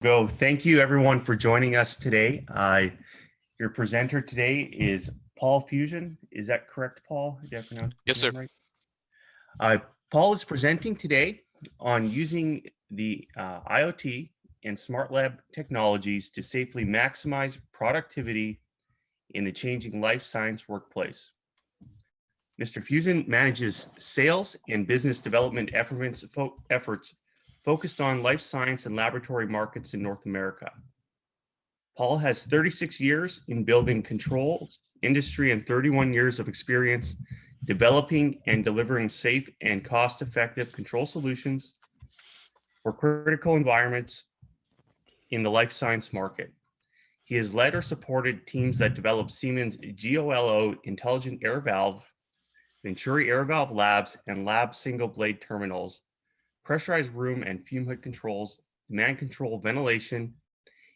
Go. Thank you everyone for joining us today. Your presenter today is Paul Fusion. Is that correct, Paul? Did I pronounce Yes, your sir. name right? Paul is presenting today on using the IoT and smart lab technologies to safely maximize productivity in the changing life science workplace. Mr. Fusion manages sales and business development efforts focused on life science and laboratory markets in North America. Paul has 36 years in building controls industry and 31 years of experience developing and delivering safe and cost-effective control solutions for critical environments in the life science market. He has led or supported teams that develop Siemens GOLO intelligent air valve, Venturi air valve labs, and lab single blade terminals, pressurized room and fume hood controls, demand control, ventilation,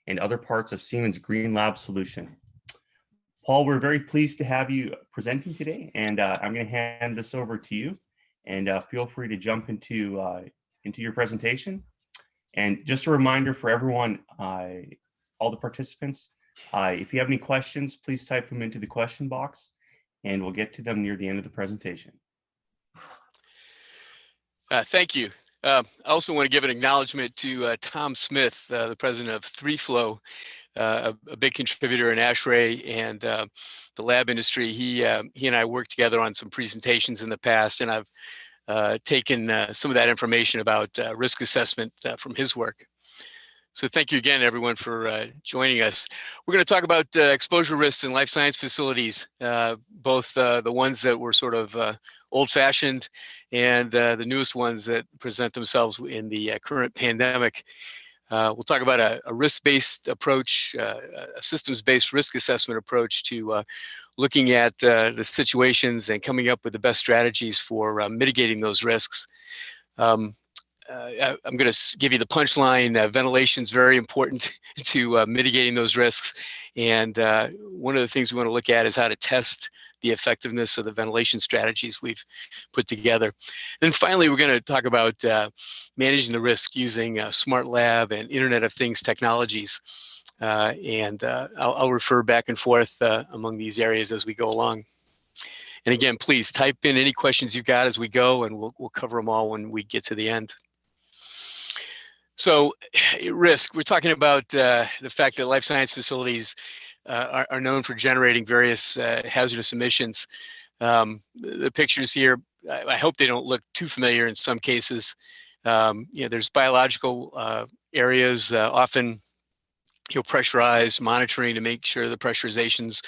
and other parts of Siemens Green Lab solution. Paul, we're very pleased to have you presenting today, and I'm going to hand this over to you, and feel free to jump into your presentation. And just a reminder for everyone, all the participants, if you have any questions, please type them into the question box, and we'll get to them near the end of the presentation. Thank you. I also want to give an acknowledgement to Tom Smith, the president of 3Flow, a big contributor in ASHRAE and the lab industry. He and I worked together on some presentations in the past, and I've taken some of that information about risk assessment from his work. So thank you again, everyone, for joining us. We're going to talk about exposure risks in life science facilities, both the ones that were sort of old-fashioned and the newest ones that present themselves in the current pandemic. We'll talk about a risk-based approach, a systems-based risk assessment approach to looking at the situations and coming up with the best strategies for mitigating those risks. I'm going to give you the punchline. Ventilation is very important to mitigating those risks. And one of the things we want to look at is how to test the effectiveness of the ventilation strategies we've put together. Then finally, we're going to talk about managing the risk using smart lab and Internet of Things technologies. I'll refer back and forth among these areas as we go along. And again, please type in any questions you've got as we go, and we'll cover them all when we get to the end. So risk, we're talking about the fact that life science facilities are known for generating various hazardous emissions. The pictures here, I hope they don't look too familiar in some cases. There's biological areas, often pressurized, monitoring to make sure the pressurization's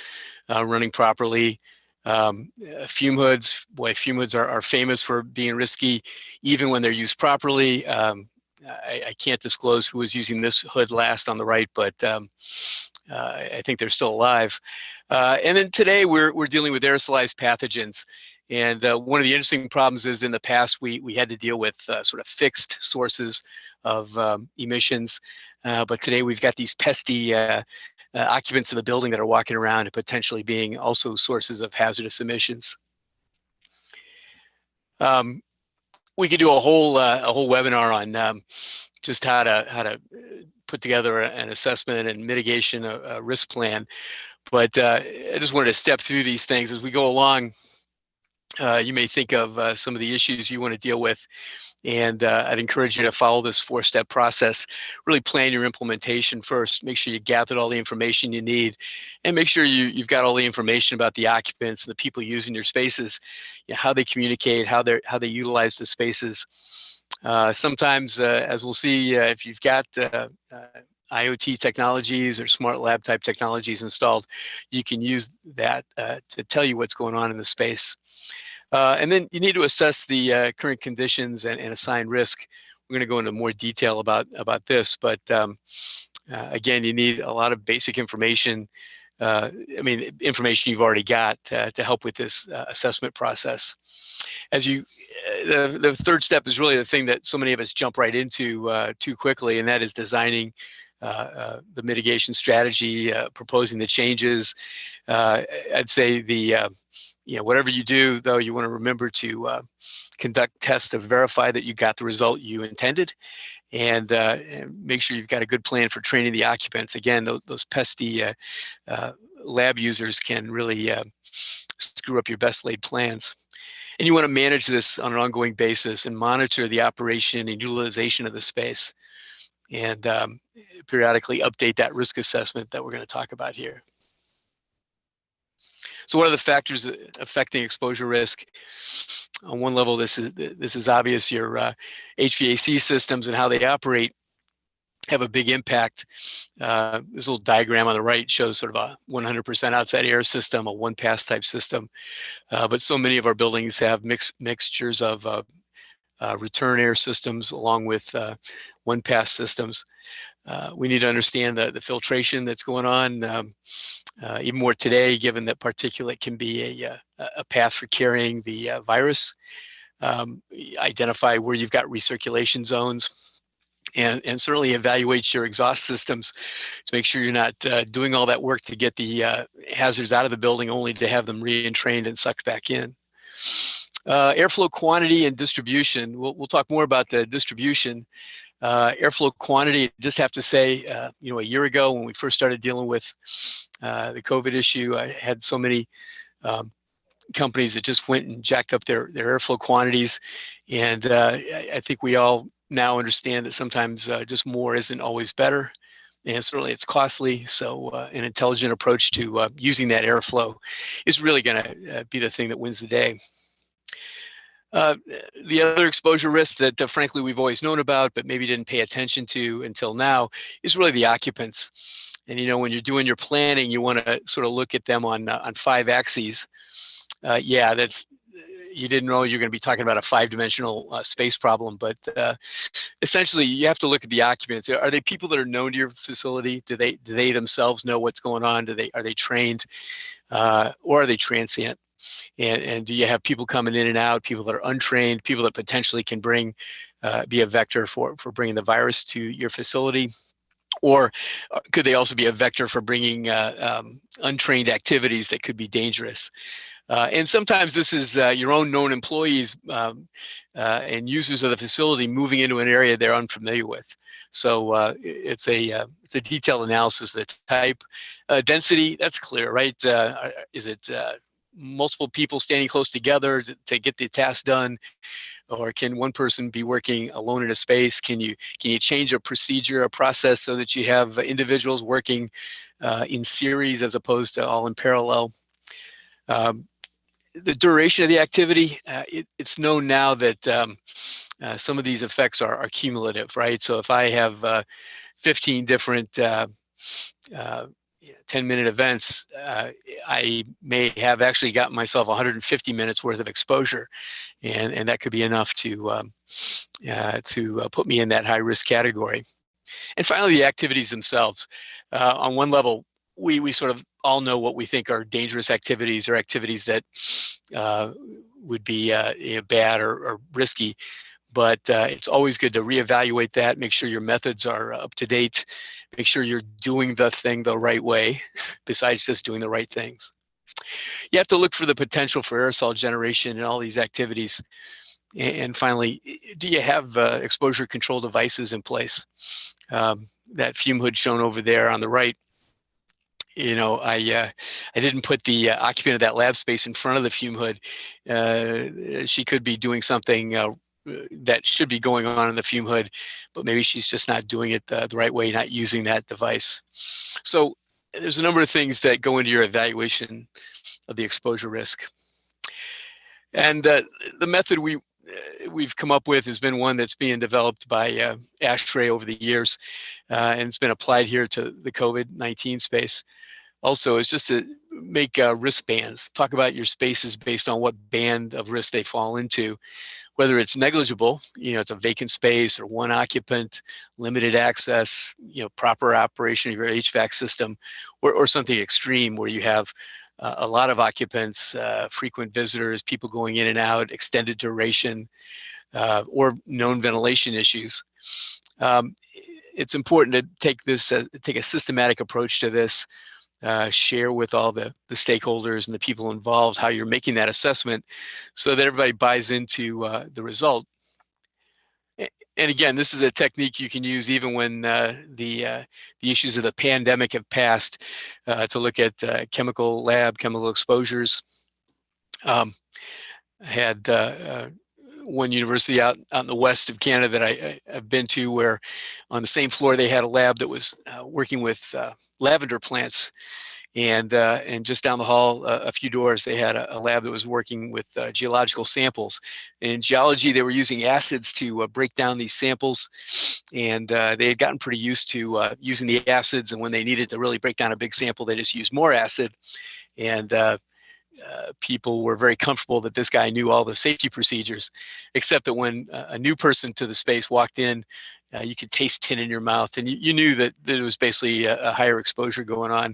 running properly. Fume hoods, fume hoods are famous for being risky even when they're used properly. I can't disclose who was using this hood last on the right, but I think they're still alive. And then today we're dealing with aerosolized pathogens. And one of the interesting problems is in the past we had to deal with sort of fixed sources of emissions. But today we've got these pesky occupants in the building that are walking around and potentially being also sources of hazardous emissions. We could do a whole webinar on just how to put together an assessment and mitigation a risk plan, but I just wanted to step through these things as we go along. You may think of some of the issues you want to deal with, and I'd encourage you to follow this 4-step process. Really plan your implementation first. Make sure you gathered all the information you need, and make sure you've got all the information about the occupants and the people using your spaces, how they communicate, how they utilize the spaces. Sometimes, as we'll see, if you've got IoT technologies or smart lab type technologies installed, you can use that to tell you what's going on in the space. And then you need to assess the current conditions and assign risk. We're going to go into more detail about this, but again, you need a lot of basic information. Information you've already got to help with this assessment process. The third step is really the thing that so many of us jump right into too quickly, and that is designing the mitigation strategy, proposing the changes. I'd say whatever you do, though, you want to remember to conduct tests to verify that you got the result you intended, and make sure you've got a good plan for training the occupants. Again, those pesky lab users can really screw up your best laid plans. And you want to manage this on an ongoing basis and monitor the operation and utilization of the space, and periodically update that risk assessment that we're going to talk about here. So what are the factors affecting exposure risk? On one level, this is obvious. Your HVAC systems and how they operate have a big impact. This little diagram on the right shows sort of a 100% outside air system, a one-pass type system. But so many of our buildings have mixtures of return air systems along with one-pass systems. We need to understand the filtration that's going on, even more today, given that particulate can be a path for carrying the virus. Identify where you've got recirculation zones, and certainly evaluate your exhaust systems to make sure you're not doing all that work to get the hazards out of the building only to have them re-entrained and sucked back in. Airflow quantity and distribution. We'll talk more about the distribution. Airflow quantity, just have to say, a year ago when we first started dealing with the COVID issue, I had so many companies that just went and jacked up their airflow quantities. And I think we all now understand that sometimes just more isn't always better. And certainly it's costly. So an intelligent approach to using that airflow is really going to be the thing that wins the day. The other exposure risk that frankly we've always known about but maybe didn't pay attention to until now is really the occupants. And when you're doing your planning, you want to sort of look at them on 5 axes. You didn't know you're going to be talking about a 5-dimensional space problem, but essentially you have to look at the occupants. Are they people that are known to your facility? Do they themselves know what's going on? Are they trained, or are they transient? And do you have people coming in and out, people that are untrained, people that potentially can be a vector for bringing the virus to your facility? Or could they also be a vector for bringing untrained activities that could be dangerous? And sometimes this is your own known employees and users of the facility moving into an area they're unfamiliar with. So it's a detailed analysis of the type. Density, that's clear, right? Is it multiple people standing close together to get the task done, or can one person be working alone in a space? Can you change a procedure, a process, so that you have individuals working in series as opposed to all in parallel? The duration of the activity, it's known now that some of these effects are cumulative, right? So if I have 15 different 10-minute events, I may have actually gotten myself 150 minutes worth of exposure, and that could be enough to put me in that high risk category. And finally, the activities themselves. On one level, we sort of all know what we think are dangerous activities or activities that would be bad or risky. But it's always good to reevaluate that, make sure your methods are up to date, make sure you're doing the thing the right way, besides just doing the right things. You have to look for the potential for aerosol generation in all these activities. And finally, do you have exposure control devices in place? That fume hood shown over there on the right, I didn't put the occupant of that lab space in front of the fume hood. She could be doing something that should be going on in the fume hood, but maybe she's just not doing it the right way, not using that device. So there's a number of things that go into your evaluation of the exposure risk. And the method we've come up with has been one that's being developed by ASHRAE over the years, and it's been applied here to the COVID-19 space. Also, is just to make risk bands, talk about your spaces based on what band of risk they fall into, whether it's negligible, it's a vacant space, or one occupant, limited access, proper operation of your HVAC system, or something extreme where you have a lot of occupants, frequent visitors, people going in and out, extended duration, or known ventilation issues. it's important to take a systematic approach to this, share with all the stakeholders and the people involved how you're making that assessment so that everybody buys into the result. And again, this is a technique you can use even when the issues of the pandemic have passed, to look at chemical exposures. I had one university out in the west of Canada that I've been to, where on the same floor they had a lab that was working with lavender plants. And just down the hall, a few doors, they had a lab that was working with geological samples. In geology, they were using acids to break down these samples, and they had gotten pretty used to using the acids. And when they needed to really break down a big sample, they just used more acid. And people were very comfortable that this guy knew all the safety procedures, except that when a new person to the space walked in, you could taste tin in your mouth, and you knew that it was basically a higher exposure going on.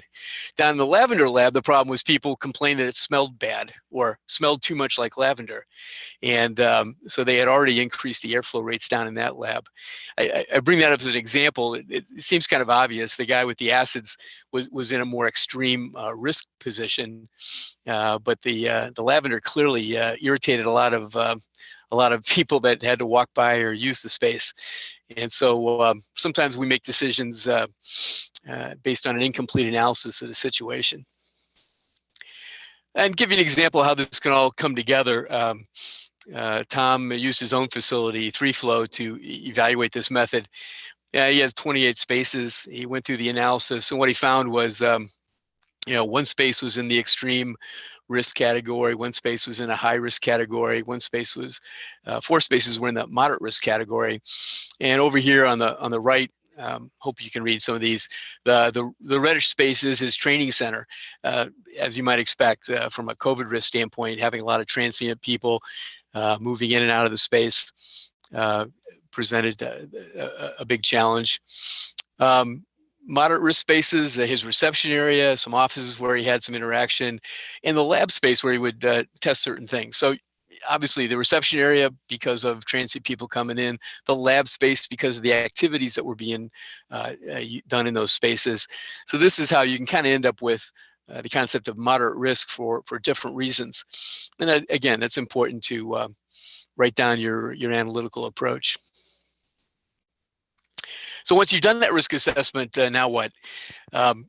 Down in the lavender lab, the problem was people complained that it smelled bad or smelled too much like lavender. And so they had already increased the airflow rates down in that lab. I bring that up as an example. It seems kind of obvious. The guy with the acids was in a more extreme risk position, but the lavender clearly irritated a lot of people that had to walk by or use the space. And so sometimes we make decisions based on an incomplete analysis of the situation. And give you an example of how this can all come together. Tom used his own facility, 3Flow, to evaluate this method. He has 28 spaces. He went through the analysis, and what he found was, one space was in the extreme risk category, one space was in a high risk category, one space was, 4 spaces were in the moderate risk category. And over here on the right, hope you can read some of these. The reddish space is his training center. As you might expect, from a COVID risk standpoint, having a lot of transient people moving in and out of the space presented a big challenge. Moderate risk spaces, his reception area, some offices where he had some interaction, and the lab space where he would test certain things. So obviously the reception area because of transient people coming in, the lab space because of the activities that were being done in those spaces. So this is how you can kind of end up with the concept of moderate risk for different reasons. And again, that's important to write down your analytical approach. So once you've done that risk assessment, now what? I'm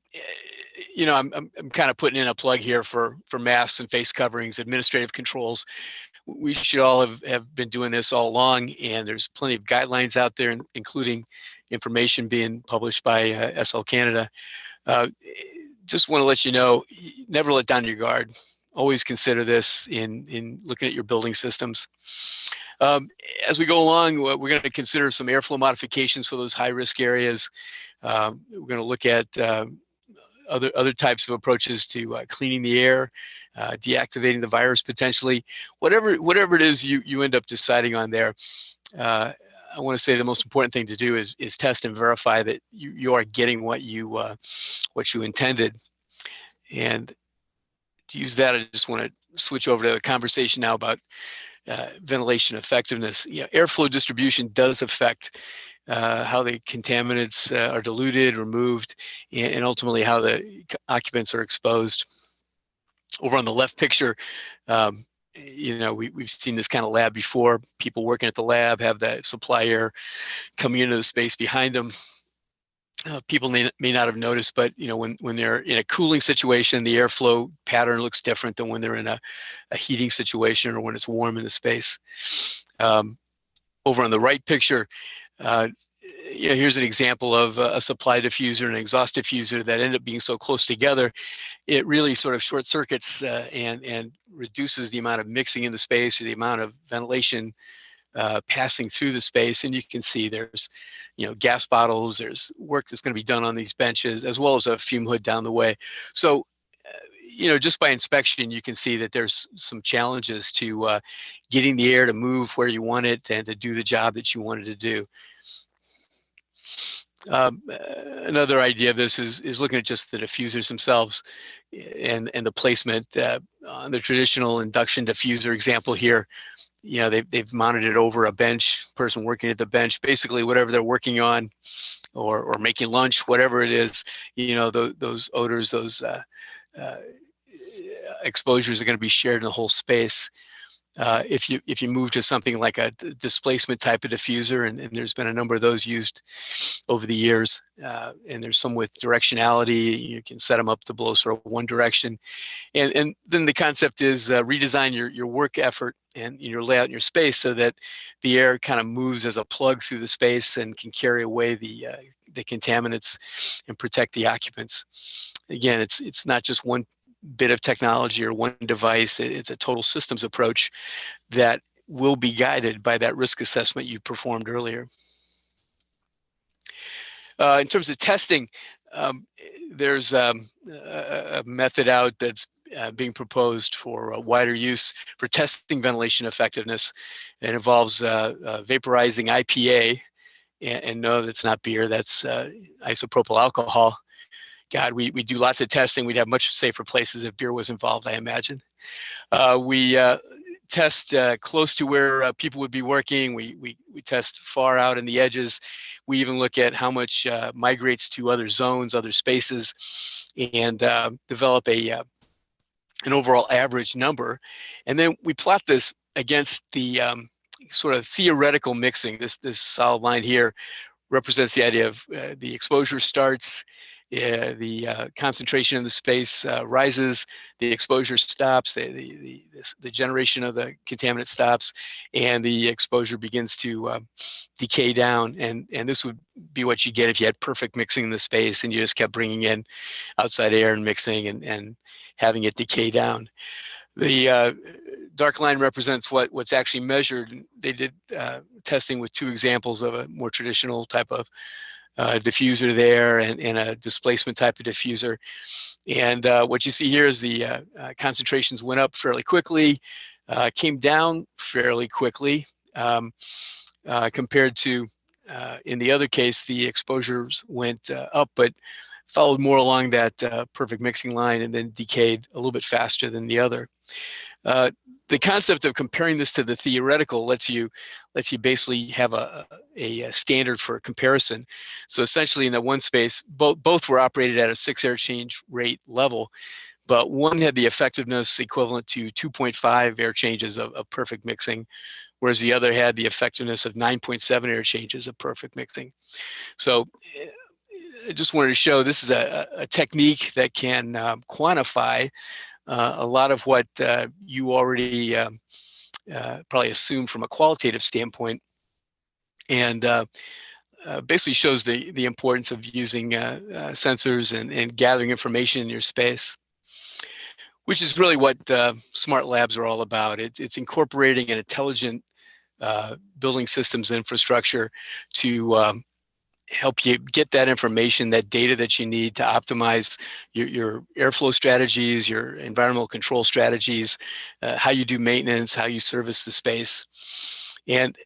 kind of putting in a plug here for masks and face coverings, administrative controls. We should all have been doing this all along, and there's plenty of guidelines out there, including information being published by SL Canada. Just want to let you know, never let down your guard. Always consider this in looking at your building systems. As we go along, we're going to consider some airflow modifications for those high-risk areas. We're going to look at other types of approaches to cleaning the air, deactivating the virus potentially. Whatever it is you end up deciding on there, I want to say the most important thing to do is test and verify that you are getting what you intended. And to use that, I just want to switch over to the conversation now about ventilation effectiveness. Airflow distribution does affect how the contaminants are diluted, removed, and ultimately how the occupants are exposed. Over on the left picture, we've seen this kind of lab before. People working at the lab have that supply air coming into the space behind them. People may not have noticed, but when they're in a cooling situation, the airflow pattern looks different than when they're in a heating situation or when it's warm in the space. Over on the right picture, here's an example of a supply diffuser and an exhaust diffuser that end up being so close together, it really sort of short circuits and reduces the amount of mixing in the space or the amount of ventilation passing through the space. And you can see there's gas bottles, there's work that's going to be done on these benches, as well as a fume hood down the way. So just by inspection, you can see that there's some challenges to getting the air to move where you want it and to do the job that you wanted to do. Another idea of this is looking at just the diffusers themselves and the placement. On the traditional induction diffuser example here, they've mounted it over a bench, person working at the bench, basically whatever they're working on, or making lunch, whatever it is, those odors, those exposures are going to be shared in the whole space. If you move to something like a displacement type of diffuser, and there's been a number of those used over the years, and there's some with directionality, you can set them up to blow sort of one direction. And then the concept is redesign your work effort and your layout in your space so that the air kind of moves as a plug through the space and can carry away the contaminants and protect the occupants. Again, it's not just one bit of technology or one device. It's a total systems approach that will be guided by that risk assessment you performed earlier. In terms of testing, there's a method out that's being proposed for wider use for testing ventilation effectiveness. It involves vaporizing IPA, and no, that's not beer, that's isopropyl alcohol. God, we do lots of testing. We'd have much safer places if beer was involved, I imagine. We test close to where people would be working. We test far out in the edges. We even look at how much migrates to other zones, other spaces, and develop an overall average number. And then we plot this against the sort of theoretical mixing. This solid line here represents the idea of the exposure starts, the concentration in the space rises, the exposure stops, the generation of the contaminant stops, and the exposure begins to decay down. And this would be what you get if you had perfect mixing in the space and you just kept bringing in outside air and mixing and having it decay down. The dark line represents what's actually measured. They did testing with two examples of a more traditional type of diffuser there and a displacement type of diffuser. And what you see here is the concentrations went up fairly quickly, came down fairly quickly compared to, in the other case, the exposures went up, but followed more along that perfect mixing line and then decayed a little bit faster than the other. The concept of comparing this to the theoretical lets you basically have a standard for comparison. So essentially in that one space, both were operated at a 6 air change rate level, but one had the effectiveness equivalent to 2.5 air changes of perfect mixing, whereas the other had the effectiveness of 9.7 air changes of perfect mixing. So I just wanted to show this is a technique that can quantify a lot of what you already probably assume from a qualitative standpoint, and basically shows the importance of using sensors and gathering information in your space, which is really what smart labs are all about. It's incorporating an intelligent building systems infrastructure to help you get that information, that data that you need to optimize your airflow strategies, your environmental control strategies, how you do maintenance, how you service the space. And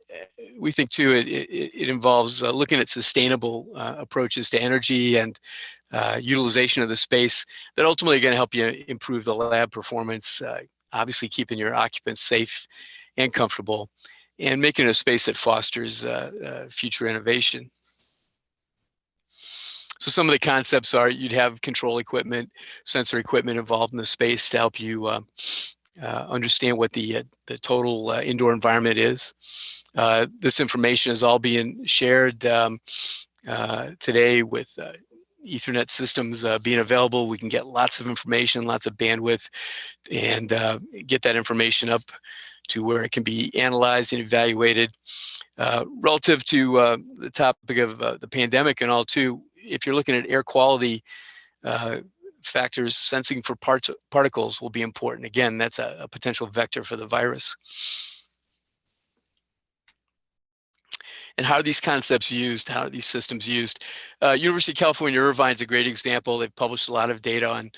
we think too, it involves looking at sustainable approaches to energy and utilization of the space that ultimately are going to help you improve the lab performance, obviously keeping your occupants safe and comfortable, and making it a space that fosters future innovation. So some of the concepts are you'd have control equipment, sensor equipment involved in the space to help you understand what the total indoor environment is. This information is all being shared today with Ethernet systems being available. We can get lots of information, lots of bandwidth, and get that information up to where it can be analyzed and evaluated. Relative to the topic of the pandemic and all too, if you're looking at air quality factors, sensing for particles will be important. Again, that's a potential vector for the virus. And how are these concepts used? How are these systems used? University of California, Irvine is a great example. They've published a lot of data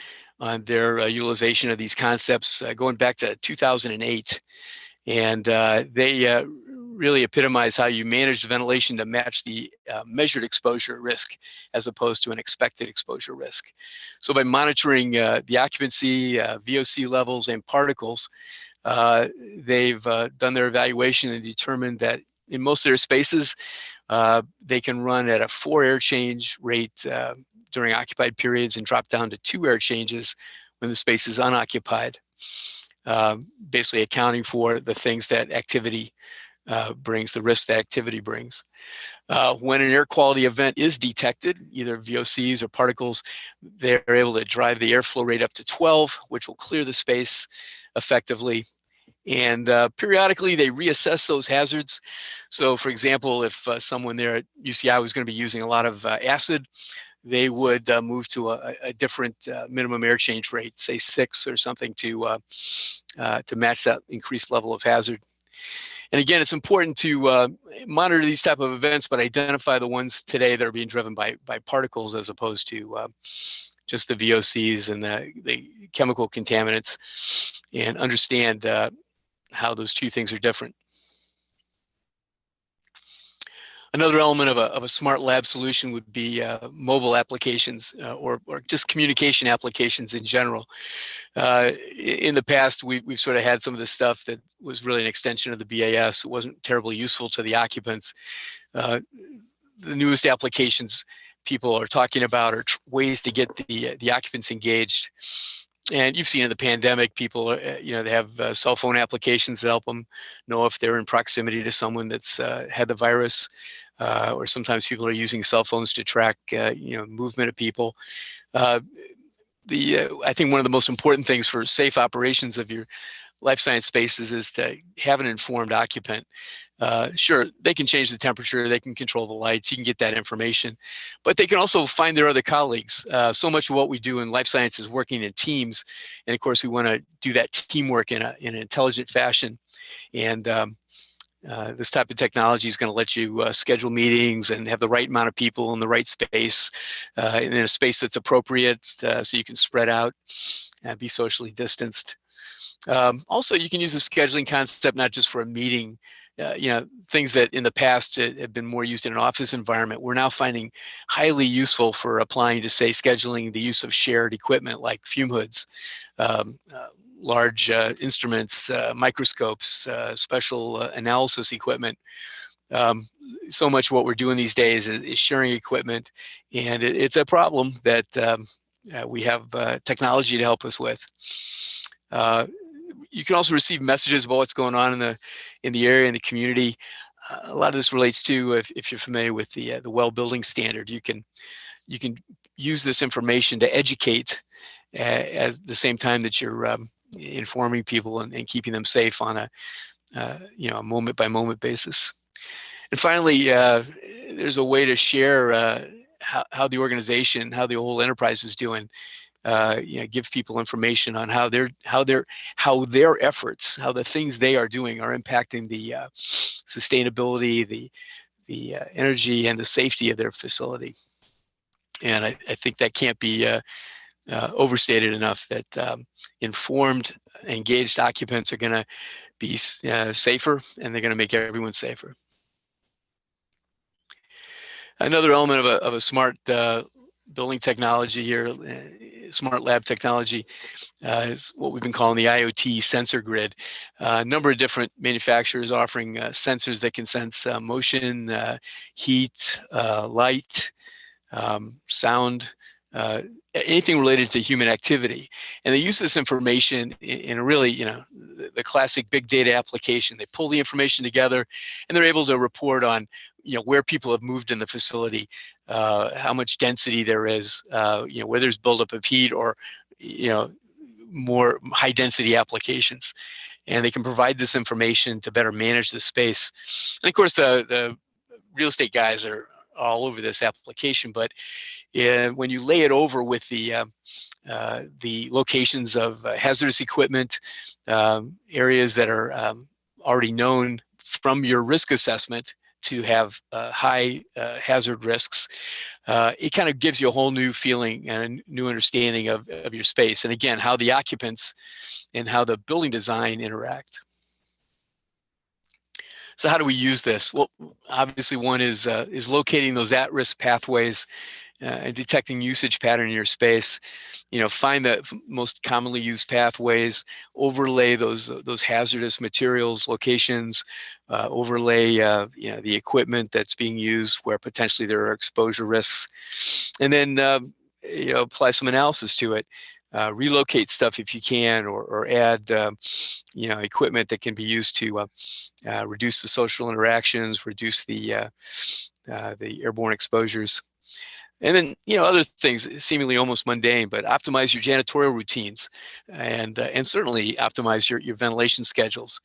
on their utilization of these concepts going back to 2008. And they really epitomize how you manage the ventilation to match the measured exposure risk as opposed to an expected exposure risk. So by monitoring the occupancy, VOC levels, and particles, they've done their evaluation and determined that in most of their spaces, they can run at a 4 air change rate during occupied periods and drop down to 2 air changes when the space is unoccupied, basically accounting for the things that activity brings, the risk that activity brings. When an air quality event is detected, either VOCs or particles, they're able to drive the airflow rate up to 12, which will clear the space effectively. And periodically, they reassess those hazards. So, for example, if someone there at UCI was going to be using a lot of acid, they would move to a different minimum air change rate, say 6 or something, to match that increased level of hazard. And again, it's important to monitor these type of events, but identify the ones today that are being driven by particles as opposed to just the VOCs and the chemical contaminants, and understand how those two things are different. Another element of a smart lab solution would be mobile applications or just communication applications in general. In the past, we've sort of had some of this stuff that was really an extension of the BAS. It wasn't terribly useful to the occupants. The newest applications people are talking about are ways to get the occupants engaged. And you've seen in the pandemic, people, they have cell phone applications that help them know if they're in proximity to someone that's had the virus, or sometimes people are using cell phones to track, movement of people. I think one of the most important things for safe operations of your life science spaces is to have an informed occupant. Sure, they can change the temperature, they can control the lights, you can get that information, but they can also find their other colleagues. So much of what we do in life science is working in teams, and of course we want to do that teamwork in an intelligent fashion. And this type of technology is going to let you schedule meetings and have the right amount of people in the right space, in a space that's appropriate, so you can spread out and be socially distanced. Also, you can use the scheduling concept not just for a meeting. Things that in the past have been more used in an office environment, we're now finding highly useful for applying to, say, scheduling the use of shared equipment like fume hoods, large instruments, microscopes, special analysis equipment. So much of what we're doing these days is sharing equipment, and it's a problem that we have technology to help us with. You can also receive messages about what's going on in the area, in the community. A lot of this relates to, if you're familiar with the well building standard, you can use this information to educate at the same time that you're informing people and keeping them safe on a moment by moment basis. And finally, there's a way to share how the organization, how the whole enterprise is doing. Give people information on how their efforts, how the things they are doing are impacting the sustainability, the energy, and the safety of their facility. And I think that can't be overstated enough, that informed, engaged occupants are going to be safer, and they're going to make everyone safer. Another element of a smart building technology here, smart lab technology, is what we've been calling the IoT sensor grid. A number of different manufacturers offering sensors that can sense motion, heat, light, sound, anything related to human activity. And they use this information in a really, the classic big data application. They pull the information together, and they're able to report on, where people have moved in the facility, how much density there is, where there's buildup of heat, or, more high density applications. And they can provide this information to better manage the space. And of course, the real estate guys are all over this application, but when you lay it over with the locations of hazardous equipment, areas that are already known from your risk assessment to have high hazard risks, it kind of gives you a whole new feeling and a new understanding of your space, and again, how the occupants and how the building design interact. So how do we use this? Well, obviously one is locating those at-risk pathways and detecting usage pattern in your space. Find the most commonly used pathways, overlay those hazardous materials locations, overlay the equipment that's being used where potentially there are exposure risks, and then apply some analysis to it. Relocate stuff if you can, or add equipment that can be used to reduce the social interactions, reduce the airborne exposures. And then, other things seemingly almost mundane, but optimize your janitorial routines, and certainly optimize your ventilation schedules.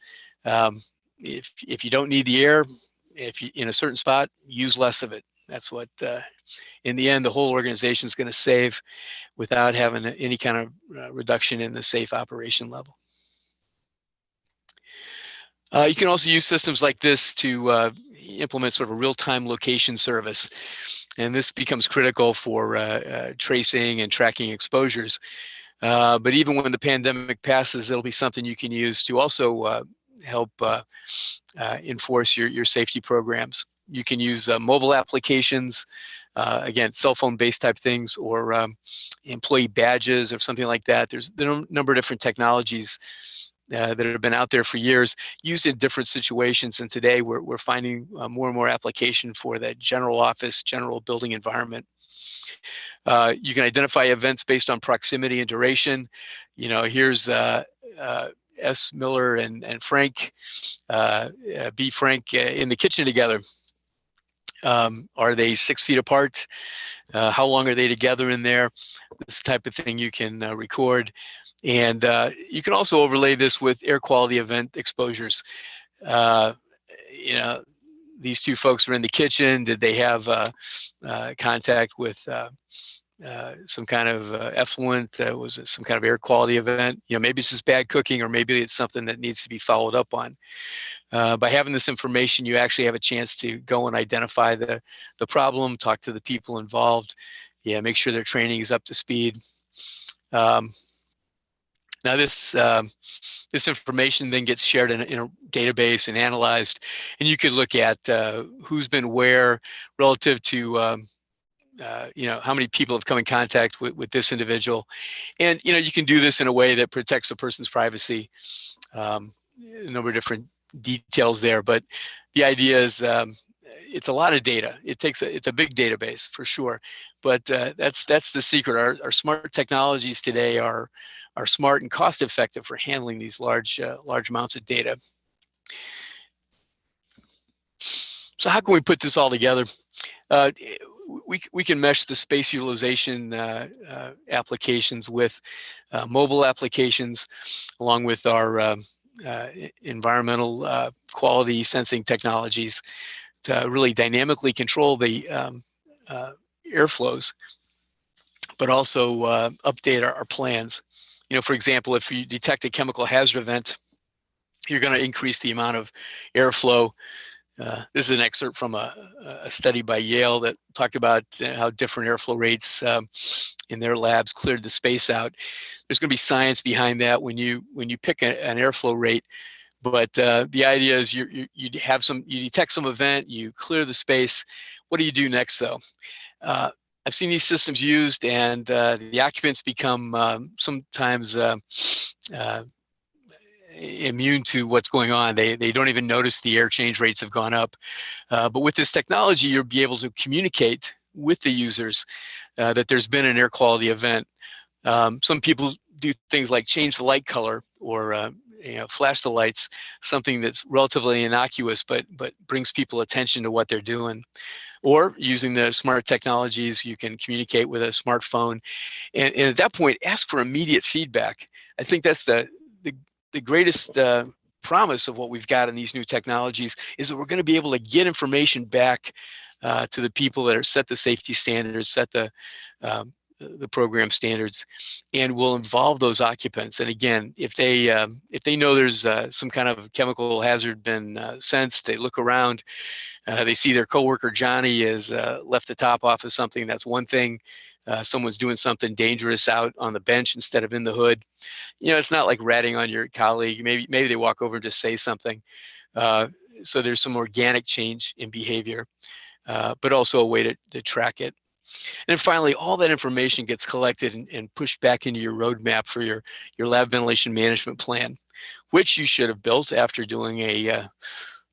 If you don't need the air, if you in a certain spot, use less of it. That's what, in the end, the whole organization is going to save without having any kind of reduction in the safe operation level. You can also use systems like this to implement sort of a real-time location service. And this becomes critical for tracing and tracking exposures. But even when the pandemic passes, it'll be something you can use to also help enforce your safety programs. You can use mobile applications, again, cell phone-based type things, or employee badges or something like that. There are a number of different technologies that have been out there for years, used in different situations. And today we're finding more and more application for that general office, general building environment. You can identify events based on proximity and duration. Here's S. Miller and Frank, B. Frank in the kitchen together. Are they 6 feet apart? How long are they together in there? This type of thing you can record. And you can also overlay this with air quality event exposures. These two folks were in the kitchen. Did they have contact with some kind of effluent? Was it some kind of air quality event? Maybe it's just bad cooking, or maybe it's something that needs to be followed up on. By having this information, you actually have a chance to go and identify the problem, talk to the people involved, make sure their training is up to speed. Now this information then gets shared in a database and analyzed, and you could look at who's been where relative to how many people have come in contact with this individual, and you can do this in a way that protects a person's privacy. A number of different details there, but the idea is it's a lot of data. It's a big database for sure, but that's the secret. Our smart technologies today are smart and cost effective for handling these large amounts of data. So how can we put this all together? We can mesh the space utilization applications with mobile applications, along with our environmental quality sensing technologies, to really dynamically control the airflows, but also update our plans. For example, if you detect a chemical hazard event, you're going to increase the amount of airflow. This is an excerpt from a study by Yale that talked about how different airflow rates in their labs cleared the space out. There's going to be science behind that when you pick an airflow rate. But the idea is you detect some event, you clear the space. What do you do next, though? I've seen these systems used, and the occupants become sometimes immune to what's going on. They don't even notice the air change rates have gone up. But with this technology, you'll be able to communicate with the users that there's been an air quality event. Some people do things like change the light color, or flash the lights, something that's relatively innocuous, but brings people attention to what they're doing. Or using the smart technologies, you can communicate with a smartphone, and at that point, ask for immediate feedback. I think that's the greatest promise of what we've got in these new technologies, is that we're going to be able to get information back to the people that are set the safety standards, set the program standards, and will involve those occupants. And again, if they know there's some kind of chemical hazard been sensed, they look around, they see their coworker Johnny has left the top off of something. That's one thing. Someone's doing something dangerous out on the bench instead of in the hood. It's not like ratting on your colleague. Maybe they walk over and just say something. so there's some organic change in behavior, but also a way to track it. And then finally, all that information gets collected and pushed back into your roadmap for your lab ventilation management plan, which you should have built after doing a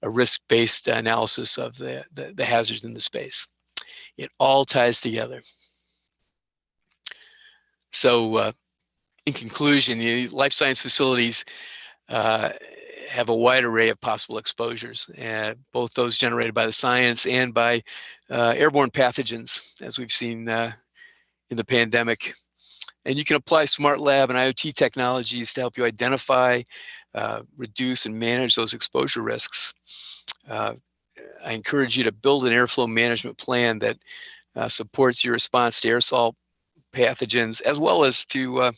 risk-based analysis of the hazards in the space. It all ties together. So in conclusion, life science facilities have a wide array of possible exposures, both those generated by the science and by airborne pathogens, as we've seen in the pandemic. And you can apply smart lab and IoT technologies to help you identify, reduce, and manage those exposure risks. I encourage you to build an airflow management plan that supports your response to aerosol pathogens, as well as to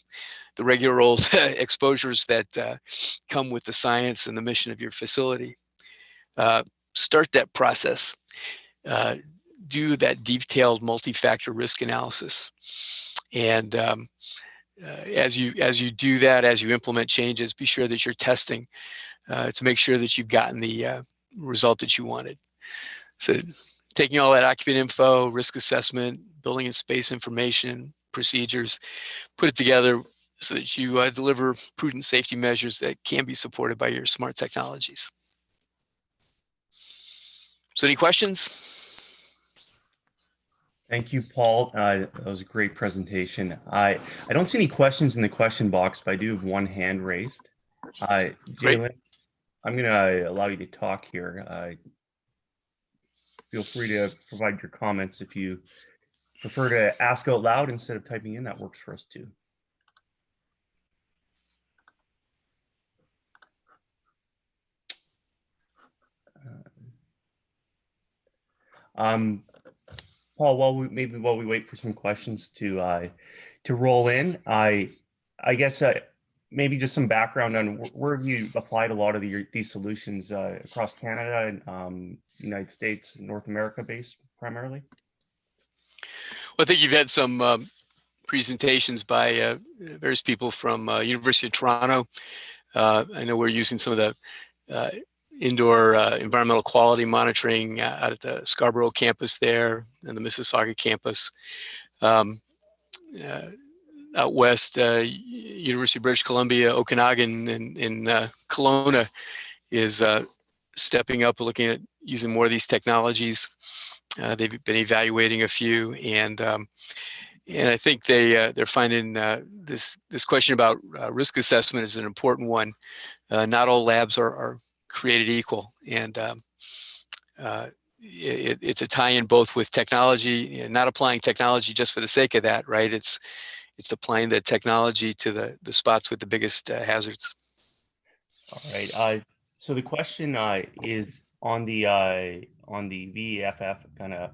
the regular old exposures that come with the science and the mission of your facility. Start that process. Do that detailed multi-factor risk analysis. And as you do that, as you implement changes, be sure that you're testing to make sure that you've gotten the result that you wanted. So taking all that occupant info, risk assessment, building and space information, procedures, put it together so that you deliver prudent safety measures that can be supported by your smart technologies. So any questions? Thank you, Paul. That was a great presentation. I don't see any questions in the question box, but I do have one hand raised. Jalen, I'm going to allow you to talk here. Feel free to provide your comments if you prefer to ask out loud instead of typing in. That works for us too. Paul, while we wait for some questions to roll in, I guess maybe just some background on where have you applied a lot of these solutions across Canada and United States, North America based primarily? Well, I think you've had some presentations by various people from University of Toronto. I know we're using some of the indoor environmental quality monitoring out at the Scarborough campus there and the Mississauga campus. Out west, University of British Columbia, Okanagan, and in Kelowna is stepping up, looking at using more of these technologies. They've been evaluating a few, and I think they're finding this question about risk assessment is an important one. Not all labs are created equal, and it's a tie-in both with technology and not applying technology just for the sake of that, right? It's applying the technology to the spots with the biggest hazards. All right. So the question is on the VEFF kind of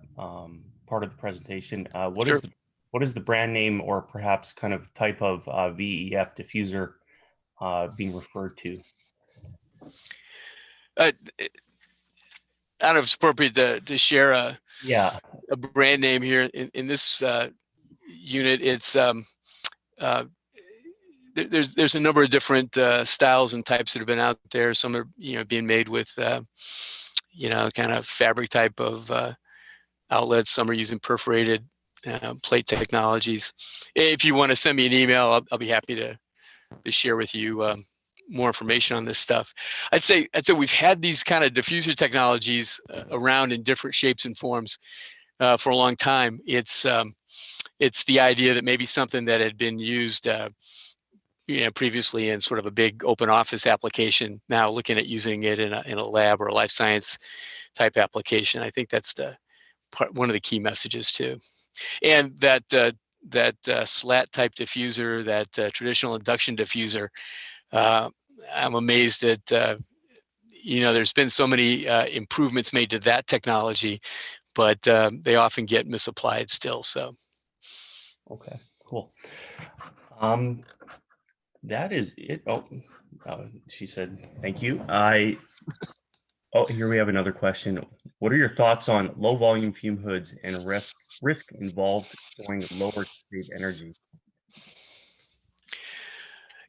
part of the presentation. What is the brand name or perhaps kind of type of VEF diffuser being referred to? I don't know if it's appropriate to share a brand name here in this unit. It's there's a number of different styles and types that have been out there. Some are being made with kind of fabric type of outlets. Some are using perforated plate technologies. If you want to send me an email, I'll be happy to share with you more information on this stuff. I'd say we've had these kind of diffuser technologies around in different shapes and forms for a long time. It's the idea that maybe something that had been used previously in sort of a big open office application, now looking at using it in a lab or a life science type application. I think that's one of the key messages too. And that slat type diffuser, that traditional induction diffuser, I'm amazed that there's been so many improvements made to that technology, but they often get misapplied still. So, okay, cool. That is it. Oh, she said thank you. Here we have another question. What are your thoughts on low volume fume hoods and risk involved storing lower state energy?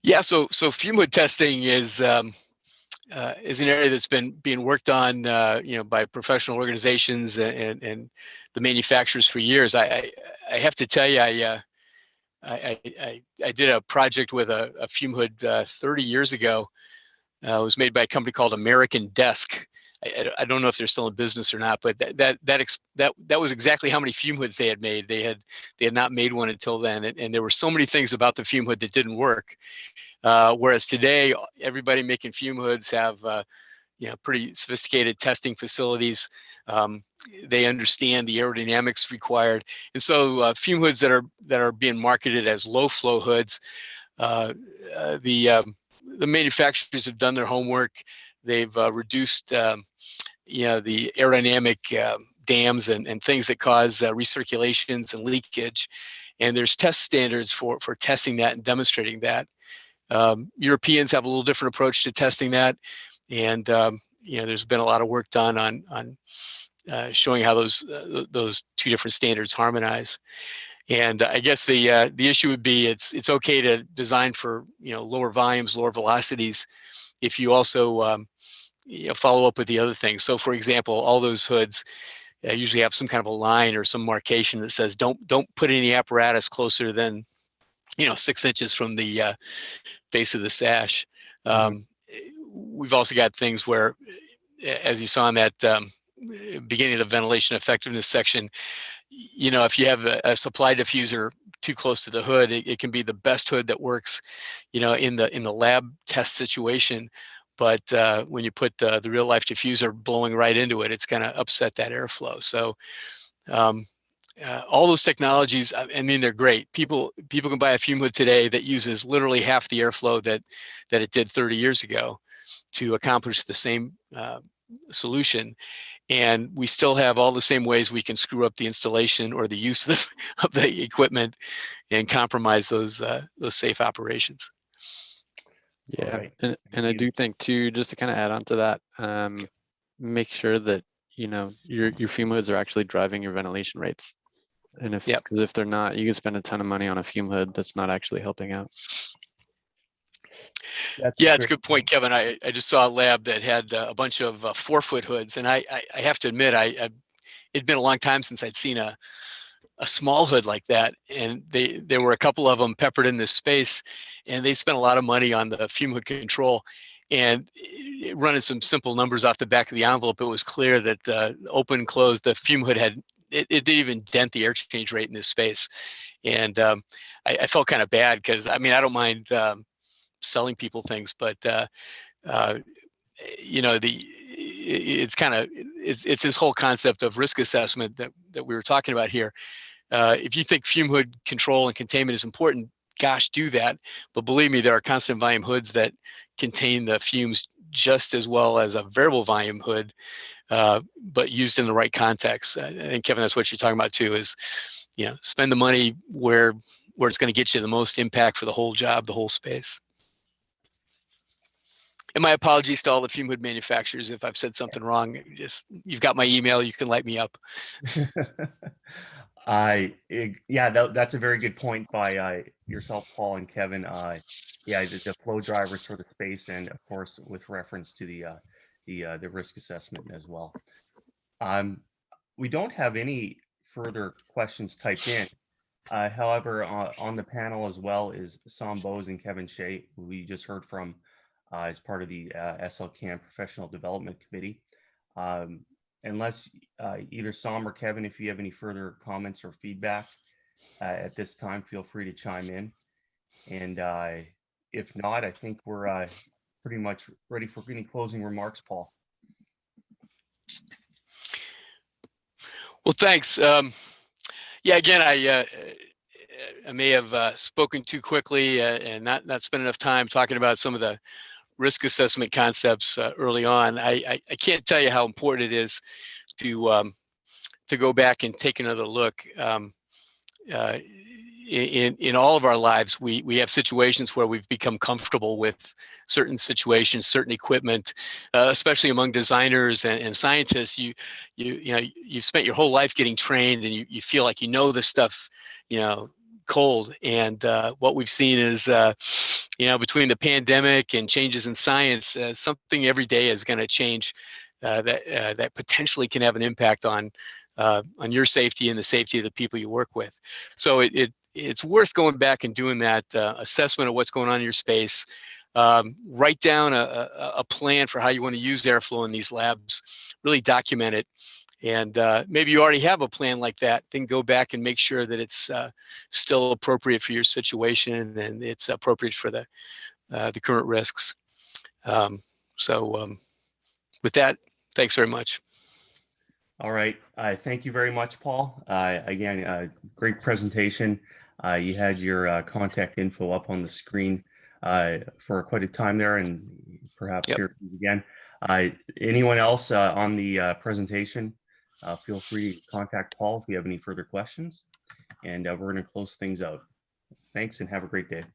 Yeah, so fume hood testing is is an area that's been being worked on, by professional organizations and the manufacturers for years. I have to tell you, I did a project with a fume hood 30 years ago. It was made by a company called American Desk. I don't know if they're still in business or not, but that was exactly how many fume hoods they had made. They had not made one until then, and there were so many things about the fume hood that didn't work. Whereas today, everybody making fume hoods have pretty sophisticated testing facilities. They understand the aerodynamics required, and so fume hoods that are being marketed as low flow hoods, the manufacturers have done their homework. They've reduced the aerodynamic dams and things that cause recirculations and leakage, and there's test standards for testing that and demonstrating that. Europeans have a little different approach to testing that, and there's been a lot of work done on showing how those two different standards harmonize. And I guess the issue would be it's okay to design for lower volumes, lower velocities, if you also follow up with the other things. So, for example, all those hoods usually have some kind of a line or some marcation that says don't put any apparatus closer than 6 inches from the base of the sash. We've also got things where, as you saw in that beginning of the ventilation effectiveness section, if you have a supply diffuser too close to the hood, it can be the best hood that works, in the lab test situation. But when you put the real life diffuser blowing right into it, it's going to upset that airflow. So all those technologies, I mean, they're great. People can buy a fume hood today that uses literally half the airflow that it did 30 years ago to accomplish the same solution. And we still have all the same ways we can screw up the installation or the use of the equipment and compromise those safe operations. Yeah, right. And I do think too, just to kind of add on to that, make sure that your fume hoods are actually driving your ventilation rates. And because if they're not, you can spend a ton of money on a fume hood that's not actually helping out. It's a good point, Kevin. I just saw a lab that had a bunch of 4-foot hoods, and I have to admit, it'd been a long time since I'd seen a small hood like that, and there were a couple of them peppered in this space, and they spent a lot of money on the fume hood control. And running some simple numbers off the back of the envelope, it was clear that the open and closed, the fume hood it didn't even dent the air change rate in this space. And I felt kind of bad because, I mean, I don't mind selling people things, but it's this whole concept of risk assessment that we were talking about here. If you think fume hood control and containment is important, gosh, do that. But believe me, there are constant volume hoods that contain the fumes just as well as a variable volume hood, but used in the right context. I think, Kevin, that's what you're talking about too, is spend the money where it's going to get you the most impact for the whole job, the whole space. And my apologies to all the fume hood manufacturers if I've said something wrong. You've got my email, you can light me up. That's a very good point by yourself, Paul and Kevin. The flow drivers for the space, and of course with reference to the risk assessment as well. We don't have any further questions typed in. However, on the panel as well is Sam Bose and Kevin Shea, who we just heard from as part of the SLCAM Professional Development Committee. Unless either Sam or Kevin, if you have any further comments or feedback at this time, feel free to chime in. And if not, I think we're pretty much ready for any closing remarks, Paul. Well, thanks. Again, I may have spoken too quickly and not spent enough time talking about some of the risk assessment concepts early on. I can't tell you how important it is to go back and take another look. In all of our lives, we have situations where we've become comfortable with certain situations, certain equipment, especially among designers and scientists. You've spent your whole life getting trained, and you feel like this stuff, cold. And what we've seen is, between the pandemic and changes in science, something every day is going to change that potentially can have an impact on your safety and the safety of the people you work with. So it's worth going back and doing that assessment of what's going on in your space. Write down a plan for how you want to use airflow in these labs. Really document it. And maybe you already have a plan like that. Then go back and make sure that it's still appropriate for your situation and it's appropriate for the current risks. With that, thanks very much. All right. Thank you very much, Paul. Again, great presentation. You had your contact info up on the screen for quite a time there, and perhaps here again. Anyone else on the presentation, feel free to contact Paul if you have any further questions. And we're going to close things out. Thanks and have a great day.